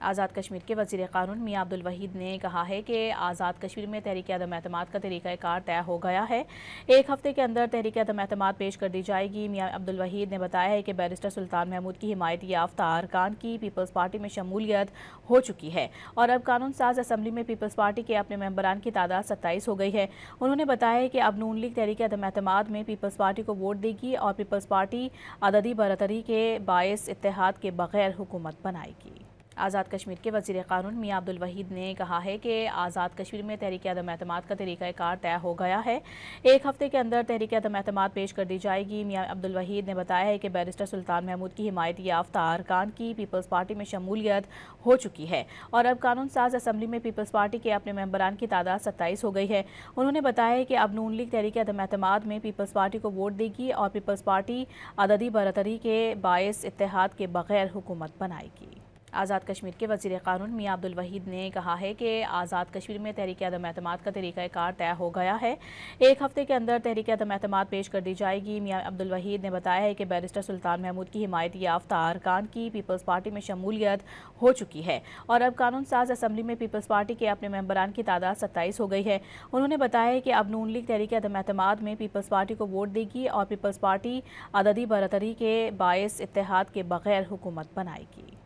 آزاد کشمیر کے وزیر قانون میاں عبدالوحید نے کہا ہے کہ آزاد کشمیر میں تحریک عدم اعتماد کا طریقہ کار طے ہو گیا ہے۔ ایک ہفتے کے اندر تحریک عدم اعتماد پیش کر دی جائے گی۔ میاں عبدالوحید نے بتایا ہے کہ بیرسٹر سلطان محمود کی حمایت یافتہ ارکان کی پیپلز پارٹی میں شمولیت ہو چکی ہے اور اب قانون ساز اسمبلی میں پیپلز پارٹی کے اپنے ممبران کی تعداد 27 ہو گئی ہے۔ انہوں نے بتایا کہ اب نون لیگ تحریک عدم اعتماد میں پیپلز پارٹی کو ووٹ دے گی اور پیپلز پارٹی عددی برتری کے باعث اتحاد کے بغیر حکومت بنائے گی۔ آزاد کشمیر کے وزیر قانون میاں عبدالوحید نے کہا ہے کہ آزاد کشمیر میں تحریک عدم اعتماد کا طریقہ کار طے ہو گیا ہے۔ ایک ہفتے کے اندر تحریک عدم اعتماد پیش کر دی جائے گی۔ میاں عبدالوحید نے بتایا ہے کہ بیرسٹر سلطان محمود کی حمایت یافتہ ارکان کی پیپلز پارٹی میں شمولیت ہو چکی ہے اور اب قانون ساز اسمبلی میں پیپلز پارٹی کے اپنے ممبران کی تعداد 27 ہو گئی ہے۔ انہوں نے بتایا کہ اب نون لیگ تحریک عدم اعتماد میں پیپلز پارٹی کو ووٹ دے گی اور پیپلز پارٹی عددی برتری کے باعث اتحاد کے بغیر حکومت بنائے گی۔ آزاد کشمیر کے وزیر قانون میاں عبدالوحید نے کہا ہے کہ آزاد کشمیر میں تحریک عدم اعتماد کا طریقہ کار طے ہو گیا ہے۔ ایک ہفتے کے اندر تحریک عدم اعتماد پیش کر دی جائے گی۔ میاں عبدالوحید نے بتایا ہے کہ بیرسٹر سلطان محمود کی حمایت یافتہ ارکان کی پیپلز پارٹی میں شمولیت ہو چکی ہے اور اب قانون ساز اسمبلی میں پیپلز پارٹی کے اپنے ممبران کی تعداد 27 ہو گئی ہے۔ انہوں نے بتایا کہ اب نون لیگ تحریک عدم اعتماد میں پیپلز پارٹی کو ووٹ دے گی اور پیپلز پارٹی عددی برتری کے باعث اتحاد کے بغیر حکومت بنائے گی۔